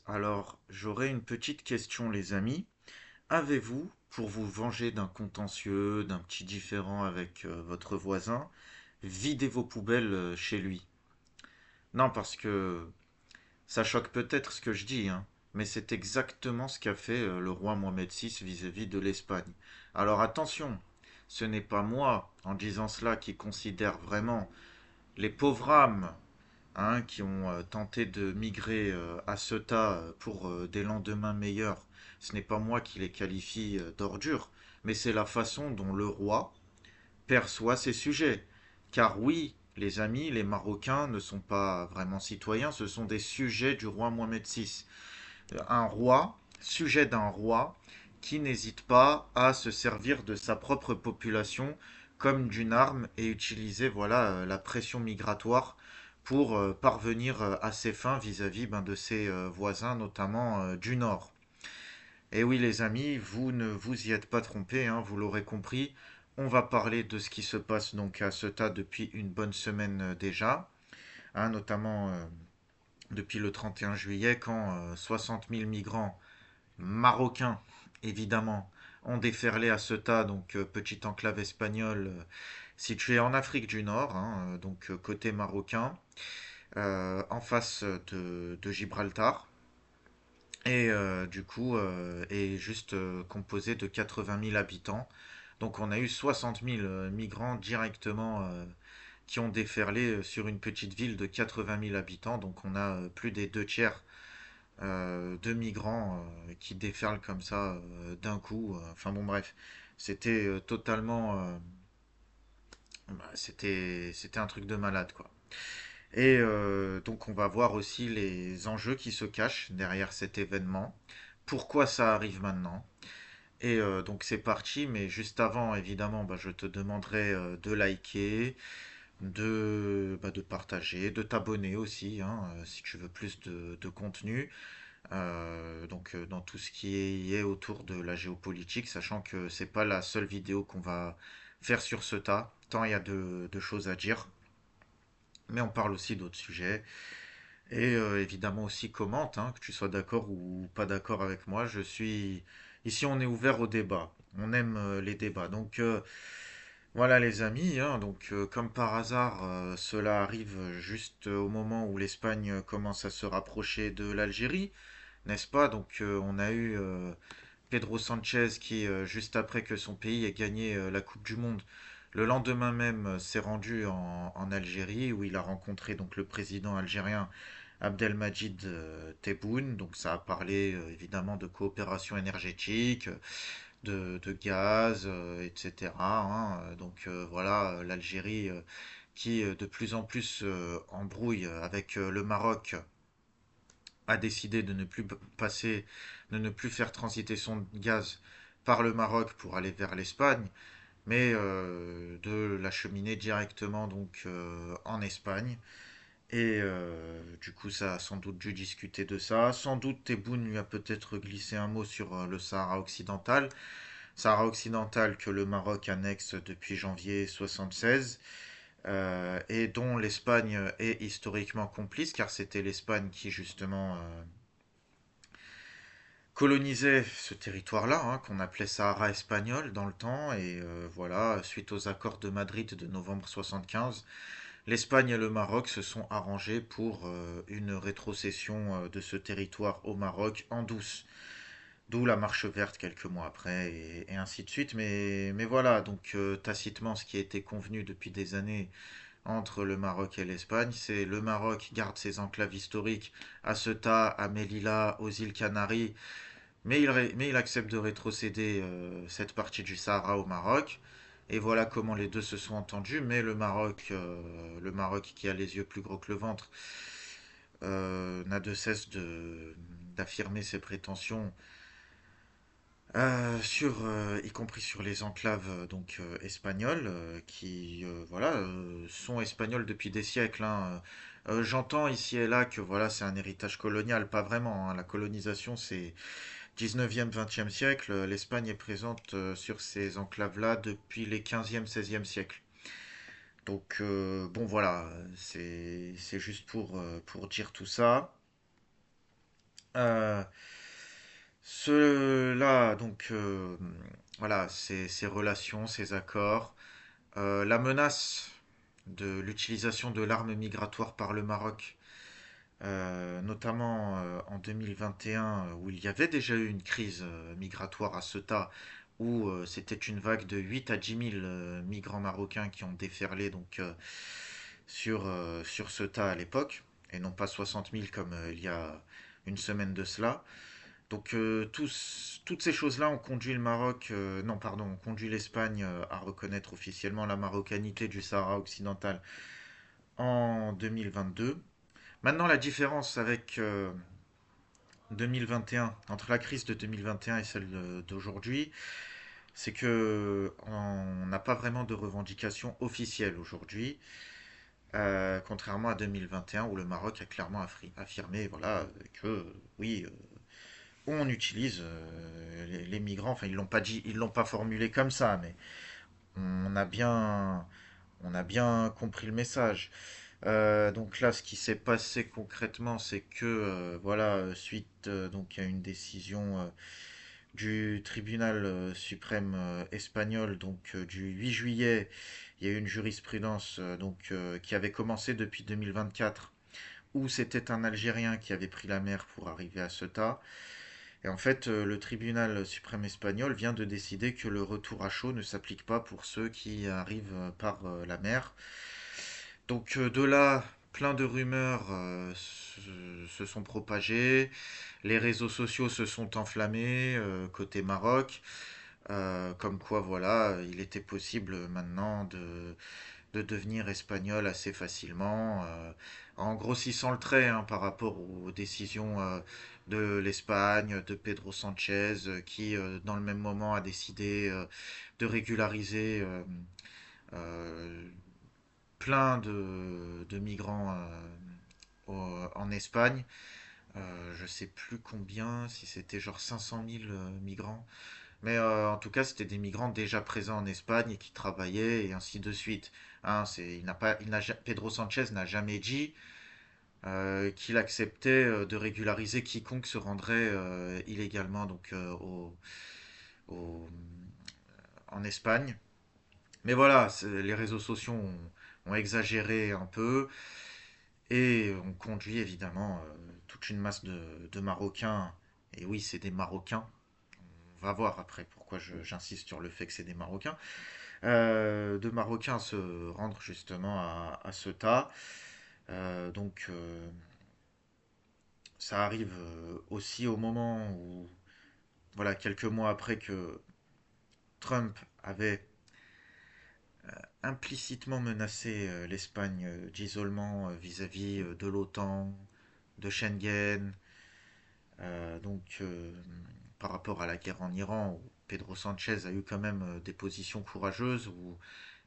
Alors, j'aurais une petite question, les amis. Avez-vous, pour vous venger d'un contentieux, d'un petit différend avec votre voisin, vidé vos poubelles chez lui? Non, parce que ça choque peut-être ce que je dis, hein, mais c'est exactement ce qu'a fait le roi Mohamed VI vis-à-vis de l'Espagne. Alors attention, ce n'est pas moi, en disant cela, qui considère vraiment les pauvres âmes qui ont tenté de migrer à Ceuta pour des lendemains meilleurs. Ce n'est pas moi qui les qualifie d'ordures, mais c'est la façon dont le roi perçoit ses sujets. Car oui, les amis, les Marocains ne sont pas vraiment citoyens, ce sont des sujets du roi Mohamed VI. Un roi, sujet d'un roi, qui n'hésite pas à se servir de sa propre population comme d'une arme et utiliser la pression migratoire pour parvenir à ses fins vis-à-vis de ses voisins, notamment du Nord. Et oui, les amis, vous ne vous y êtes pas trompés, hein, vous l'aurez compris. On va parler de ce qui se passe donc à Ceuta depuis une bonne semaine déjà, notamment depuis le 31 juillet, quand 60 000 migrants marocains, évidemment, ont déferlé à Ceuta, donc petite enclave espagnole située en Afrique du Nord, côté marocain, en face de Gibraltar. Et est juste composé de 80 000 habitants. Donc on a eu 60 000 migrants directement qui ont déferlé sur une petite ville de 80 000 habitants. Donc on a plus des deux tiers de migrants qui déferlent comme ça d'un coup. Enfin bon bref, c'était c'était un truc de malade quoi. Et donc on va voir aussi les enjeux qui se cachent derrière cet événement. Pourquoi ça arrive maintenant? Et donc c'est parti, mais juste avant, évidemment, je te demanderai de liker, de partager, de t'abonner aussi, si tu veux plus de contenu. Dans tout ce qui est autour de la géopolitique, sachant que c'est pas la seule vidéo qu'on va faire sur ce tas, tant il y a de choses à dire. Mais on parle aussi d'autres sujets. Et évidemment aussi commente, que tu sois d'accord ou pas d'accord avec moi. Je suis ici, on est ouvert au débat. On aime les débats. Donc voilà les amis. Comme par hasard, cela arrive juste au moment où l'Espagne commence à se rapprocher de l'Algérie, n'est-ce pas? Donc on a eu Pedro Sanchez qui, juste après que son pays ait gagné la Coupe du Monde, le lendemain même s'est rendu en Algérie où il a rencontré donc le président algérien Abdelmajid Tebboune. Donc ça a parlé évidemment de coopération énergétique, de gaz, etc. L'Algérie qui de plus en plus embrouille avec le Maroc a décidé de ne plus faire transiter son gaz par le Maroc pour aller vers l'Espagne, mais de l'acheminer directement en Espagne. Et du coup, ça a sans doute dû discuter de ça. Sans doute, Tebboune lui a peut-être glissé un mot sur le Sahara occidental. Sahara occidental que le Maroc annexe depuis janvier 76 et dont l'Espagne est historiquement complice, car c'était l'Espagne qui justement colonisait ce territoire-là, qu'on appelait Sahara espagnol dans le temps. Et voilà, suite aux accords de Madrid de novembre 75, l'Espagne et le Maroc se sont arrangés pour une rétrocession de ce territoire au Maroc en douce. D'où la marche verte quelques mois après, et ainsi de suite. Mais voilà, donc tacitement, ce qui a été convenu depuis des années entre le Maroc et l'Espagne, c'est le Maroc garde ses enclaves historiques à Ceuta, à Melilla, aux îles Canaries, mais il accepte de rétrocéder cette partie du Sahara au Maroc. Et voilà comment les deux se sont entendus. Mais le Maroc qui a les yeux plus gros que le ventre, n'a de cesse d'affirmer ses prétentions y compris sur les enclaves espagnoles, qui sont espagnoles depuis des siècles, hein. J'entends ici et là que voilà, c'est un héritage colonial, pas vraiment, hein. La colonisation, c'est 19e, 20e siècle. L'Espagne est présente sur ces enclaves-là depuis les 15e, 16e siècles. Donc bon voilà, c'est juste pour dire tout ça. Euh, Cela, donc, voilà, ces relations, ces accords, la menace de l'utilisation de l'arme migratoire par le Maroc, notamment en 2021, où il y avait déjà eu une crise migratoire à Ceuta, où c'était une vague de 8 à 10 000 migrants marocains qui ont déferlé donc, sur Ceuta à l'époque, et non pas 60 000 comme il y a une semaine de cela. Donc toutes ces choses-là ont conduit le Maroc, non pardon, ont conduit l'Espagne à reconnaître officiellement la marocanité du Sahara occidental en 2022. Maintenant, la différence avec 2021, entre la crise de 2021 et celle d'aujourd'hui, c'est que on n'a pas vraiment de revendication officielle aujourd'hui, contrairement à 2021 où le Maroc a clairement affirmé, voilà, que oui, on utilise les migrants. Enfin, ils l'ont pas dit, ils l'ont pas formulé comme ça, mais on a bien, on a bien compris le message. Donc là, ce qui s'est passé concrètement, c'est que voilà, suite donc à une décision du tribunal suprême espagnol, donc du 8 juillet, il y a eu une jurisprudence qui avait commencé depuis 2024, où c'était un Algérien qui avait pris la mer pour arriver à Ceuta. Et en fait, le tribunal suprême espagnol vient de décider que le retour à chaud ne s'applique pas pour ceux qui arrivent par la mer. Donc de là, plein de rumeurs se sont propagées, les réseaux sociaux se sont enflammés côté Maroc, comme quoi voilà, il était possible maintenant de devenir espagnol assez facilement, en grossissant le trait hein, par rapport aux décisions de l'Espagne, de Pedro Sanchez, qui dans le même moment a décidé de régulariser euh, plein de migrants en Espagne. Je sais plus combien, si c'était genre 500 000 migrants. Mais en tout cas, c'était des migrants déjà présents en Espagne et qui travaillaient et ainsi de suite. Hein, il n'a pas, Pedro Sanchez n'a jamais dit qu'il acceptait de régulariser quiconque se rendrait illégalement donc au- en Espagne. Mais voilà, les réseaux sociaux ont exagéré un peu et ont conduit évidemment toute une masse de Marocains. Et oui, c'est des Marocains. On va voir après pourquoi j'insiste sur le fait que c'est des Marocains. De Marocains à se rendre justement à Ceuta. Donc ça arrive aussi au moment où, voilà, quelques mois après que Trump avait implicitement menacé l'Espagne d'isolement vis-à-vis de l'OTAN, de Schengen, donc par rapport à la guerre en Iran, où Pedro Sanchez a eu quand même des positions courageuses, où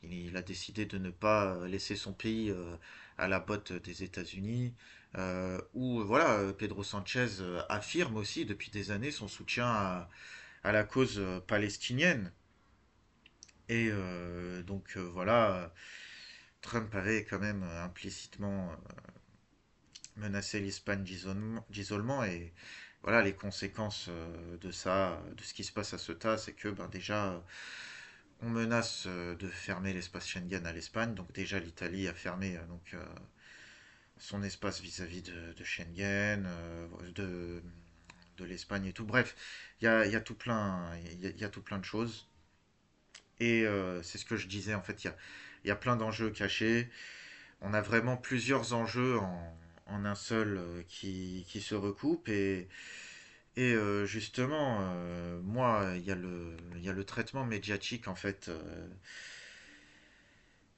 il a décidé de ne pas laisser son pays à la botte des États-Unis, où voilà, Pedro Sanchez affirme aussi depuis des années son soutien à la cause palestinienne. Et donc voilà, Trump avait quand même implicitement menacé l'Espagne d'isolement et voilà les conséquences de ça, de ce qui se passe à Ceuta, c'est que ben, déjà on menace de fermer l'espace Schengen à l'Espagne, donc déjà l'Italie a fermé son espace vis-à-vis de Schengen, de l'Espagne et tout. Bref, il y a tout plein, il y a tout plein de choses. Et c'est ce que je disais, en fait, il y a plein d'enjeux cachés. On a vraiment plusieurs enjeux en un seul qui se recoupent. Et justement, moi, il y a le traitement médiatique, en fait,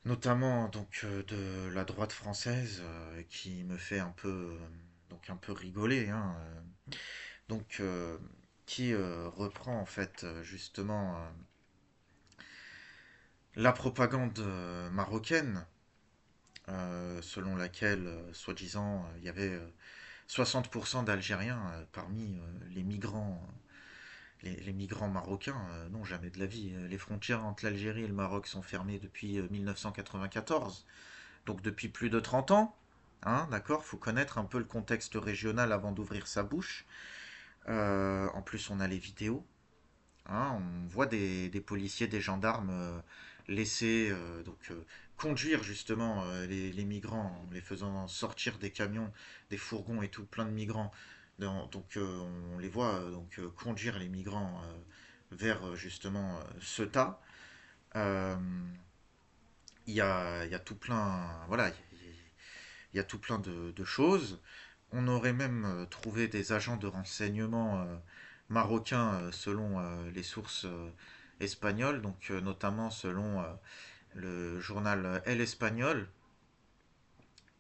notamment donc, de la droite française, qui me fait donc un peu rigoler. Hein, donc, qui reprend, en fait, justement, la propagande marocaine selon laquelle, soi-disant, il y avait 60% d'Algériens parmi les migrants, les migrants marocains. Non, jamais de la vie. Les frontières entre l'Algérie et le Maroc sont fermées depuis 1994, donc depuis plus de 30 ans. hein, d'accord? Faut connaître un peu le contexte régional avant d'ouvrir sa bouche. En plus, on a les vidéos. Hein, on voit des policiers, des gendarmes laisser conduire justement les migrants en les faisant sortir des camions, des fourgons et tout, plein de migrants. On les voit conduire les migrants vers justement Ceuta. Euh, il y a tout plein, voilà, il y a tout plein de choses. On aurait même trouvé des agents de renseignement marocains selon les sources espagnoles, donc notamment selon le journal El Espagnol.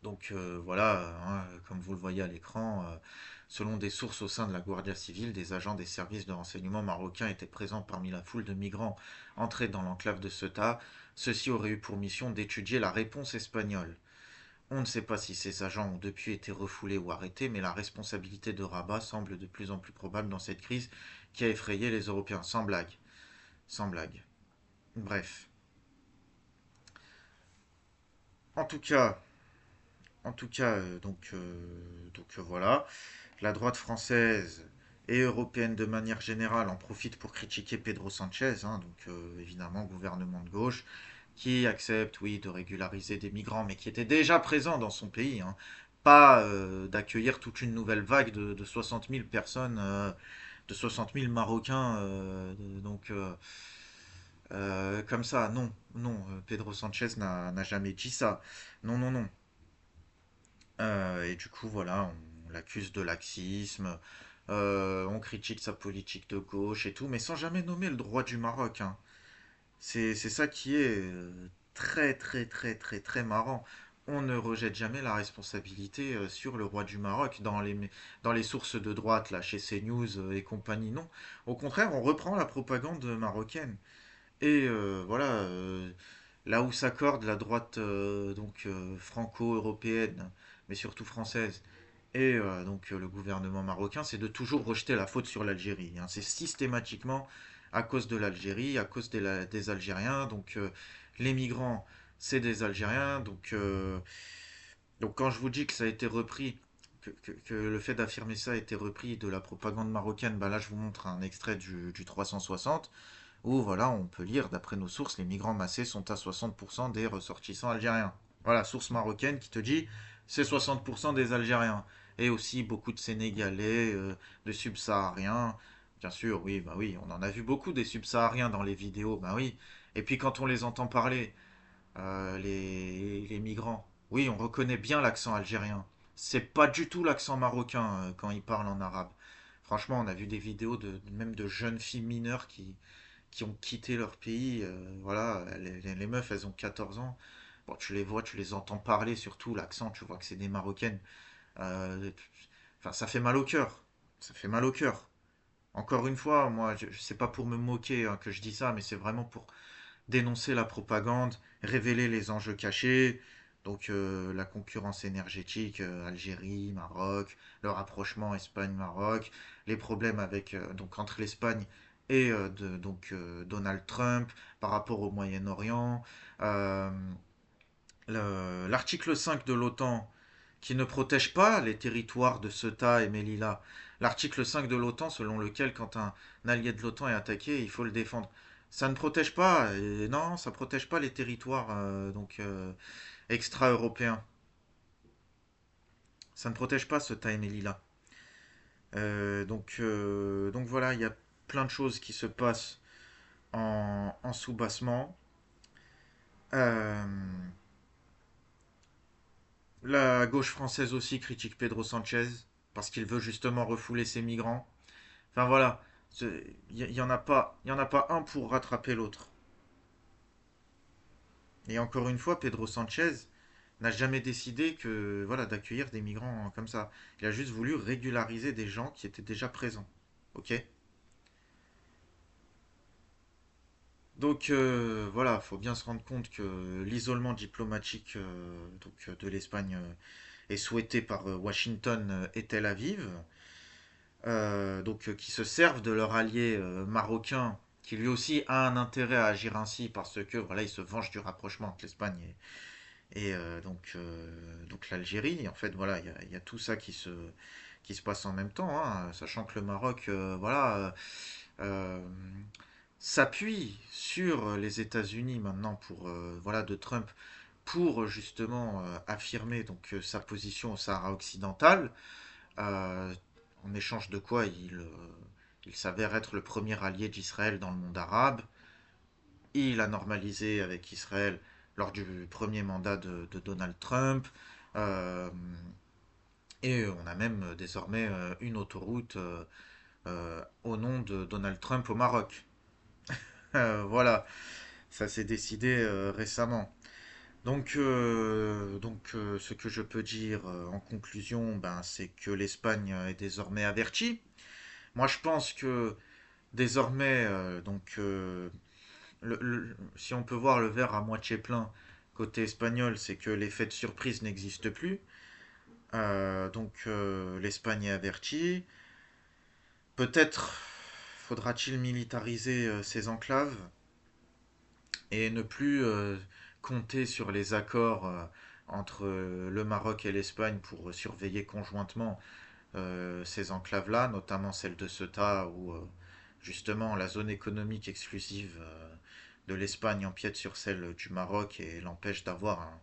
Donc voilà, hein, comme vous le voyez à l'écran, selon des sources au sein de la Guardia Civile, des agents des services de renseignement marocains étaient présents parmi la foule de migrants entrés dans l'enclave de Ceuta. Ceux-ci auraient eu pour mission d'étudier la réponse espagnole. On ne sait pas si ces agents ont depuis été refoulés ou arrêtés, mais la responsabilité de Rabat semble de plus en plus probable dans cette crise qui a effrayé les Européens. Sans blague. Sans blague. Bref. En tout cas, voilà. La droite française et européenne de manière générale en profite pour critiquer Pedro Sanchez, hein, évidemment gouvernement de gauche, qui accepte, oui, de régulariser des migrants, mais qui étaient déjà présents dans son pays, hein. Pas d'accueillir toute une nouvelle vague de 60 000 personnes, de 60 000 Marocains, comme ça. Non, non, Pedro Sanchez n'a jamais dit ça. Non, non, non. Et du coup, voilà, on l'accuse de laxisme, on critique sa politique de gauche et tout, mais sans jamais nommer le droit du Maroc, hein. C'est ça qui est très très très très très marrant. On ne rejette jamais la responsabilité sur le roi du Maroc dans les sources de droite, là, chez CNews et compagnie. Non. Au contraire, on reprend la propagande marocaine. Et voilà, là où s'accorde la droite franco-européenne, mais surtout française, et le gouvernement marocain, c'est de toujours rejeter la faute sur l'Algérie, hein. C'est systématiquement à cause de l'Algérie, à cause des Algériens. Les migrants, c'est des Algériens. Donc quand je vous dis que ça a été repris, que le fait d'affirmer ça a été repris de la propagande marocaine, bah là je vous montre un extrait du 360 où voilà, on peut lire, d'après nos sources, les migrants massés sont à 60% des ressortissants algériens. Voilà, source marocaine qui te dit c'est 60% des Algériens. Et aussi beaucoup de Sénégalais, de Subsahariens. Bien sûr, oui, bah oui, on en a vu beaucoup des Subsahariens dans les vidéos, bah oui. Et puis quand on les entend parler, les migrants, oui, on reconnaît bien l'accent algérien. C'est pas du tout l'accent marocain quand ils parlent en arabe. Franchement, on a vu des vidéos même de jeunes filles mineures qui ont quitté leur pays. Voilà, les meufs, elles ont 14 ans. Bon, tu les vois, tu les entends parler, surtout l'accent, tu vois que c'est des Marocaines. Euh, Enfin, ça fait mal au cœur. Ça fait mal au cœur. Encore une fois, moi, c'est pas pour me moquer hein, que je dis ça, mais c'est vraiment pour dénoncer la propagande, révéler les enjeux cachés. La concurrence énergétique, Algérie, Maroc, le rapprochement Espagne-Maroc, les problèmes entre l'Espagne et Donald Trump par rapport au Moyen-Orient, euh, l'article 5 de l'OTAN qui ne protège pas les territoires de Ceuta et Melilla. L'article 5 de l'OTAN selon lequel quand un allié de l'OTAN est attaqué, il faut le défendre. Ça ne protège pas, et non, ça protège pas les territoires extra-européens. Ça ne protège pas Ceuta et Melilla. Donc voilà, il y a plein de choses qui se passent en sous-bassement. Euh, la gauche française aussi critique Pedro Sanchez parce qu'il veut justement refouler ses migrants. Enfin voilà, il y en a pas un pour rattraper l'autre. Et encore une fois, Pedro Sanchez n'a jamais décidé que voilà d'accueillir des migrants comme ça. Il a juste voulu régulariser des gens qui étaient déjà présents. Ok. Voilà, faut bien se rendre compte que l'isolement diplomatique de l'Espagne est souhaité par Washington et Tel Aviv. Qui se servent de leur allié marocain, qui lui aussi a un intérêt à agir ainsi parce que voilà, il se venge du rapprochement entre l'Espagne Donc l'Algérie, en fait, voilà, il y a tout ça qui se passe en même temps, hein, sachant que le Maroc, voilà, euh, s'appuie sur les États-Unis maintenant voilà, de Trump pour justement affirmer sa position au Sahara occidental, euh, en échange de quoi il s'avère être le premier allié d'Israël dans le monde arabe. Il a normalisé avec Israël lors du premier mandat de Donald Trump. Euh, et on a même désormais une autoroute au nom de Donald Trump au Maroc. Voilà, ça s'est décidé récemment. Ce que je peux dire en conclusion, ben, c'est que l'Espagne est désormais avertie. Moi, je pense que désormais, si on peut voir le verre à moitié plein côté espagnol, c'est que l'effet de surprise n'existe plus. L'Espagne est avertie. Peut-être faudra-t-il militariser ces enclaves et ne plus compter sur les accords entre le Maroc et l'Espagne pour surveiller conjointement ces enclaves-là, notamment celle de Ceuta où justement la zone économique exclusive de l'Espagne empiète sur celle du Maroc et l'empêche d'avoir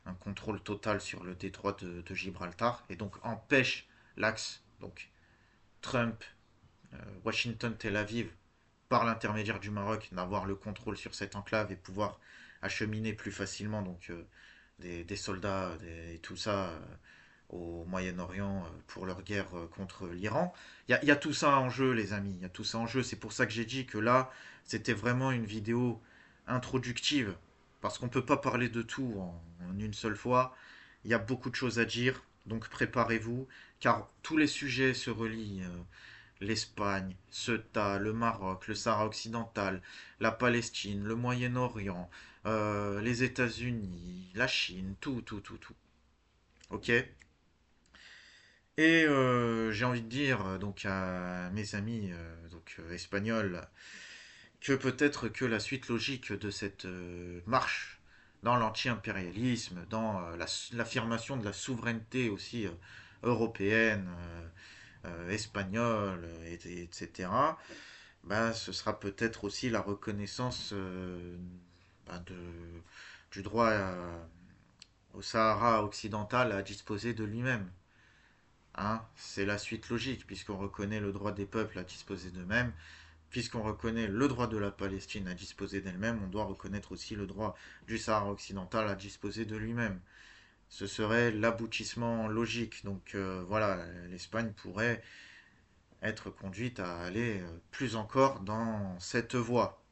un contrôle total sur le détroit de Gibraltar et donc empêche l'axe donc Trump, Washington, Tel Aviv par l'intermédiaire du Maroc d'avoir le contrôle sur cette enclave et pouvoir acheminer plus facilement des soldats et tout ça au Moyen-Orient pour leur guerre contre l'Iran. Il y a tout ça en jeu, les amis. Il y a tout ça en jeu. C'est pour ça que j'ai dit que là, c'était vraiment une vidéo introductive. Parce qu'on ne peut pas parler de tout en une seule fois. Il y a beaucoup de choses à dire. Donc préparez-vous. Car tous les sujets se relient. L'Espagne, Ceuta, le Maroc, le Sahara occidental, la Palestine, le Moyen-Orient, les États-Unis, la Chine, tout, tout, tout, tout. Ok. Et j'ai envie de dire donc à mes amis espagnols que peut-être que la suite logique de cette marche dans l'anti-impérialisme, dans l'affirmation de la souveraineté aussi européenne, espagnole, etc., bah, ce sera peut-être aussi la reconnaissance bah, du droit au Sahara occidental à disposer de lui-même. Hein, c'est la suite logique, puisqu'on reconnaît le droit des peuples à disposer d'eux-mêmes, puisqu'on reconnaît le droit de la Palestine à disposer d'elle-même, on doit reconnaître aussi le droit du Sahara occidental à disposer de lui-même. Ce serait l'aboutissement logique. Donc voilà, l'Espagne pourrait être conduite à aller plus encore dans cette voie.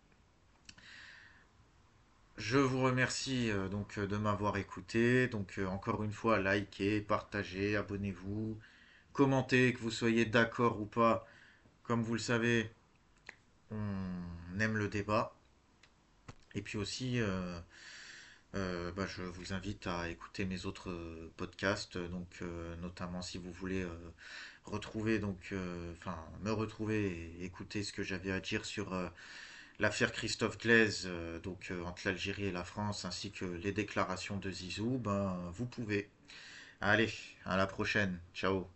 Je vous remercie de m'avoir écouté. Encore une fois, likez, partagez, abonnez-vous, commentez, que vous soyez d'accord ou pas. Comme vous le savez, on aime le débat. Et puis aussi, bah, je vous invite à écouter mes autres podcasts, notamment si vous voulez retrouver, me retrouver et écouter ce que j'avais à dire sur l'affaire Christophe Glaise, entre l'Algérie et la France, ainsi que les déclarations de Zizou, ben, vous pouvez. Allez, à la prochaine. Ciao.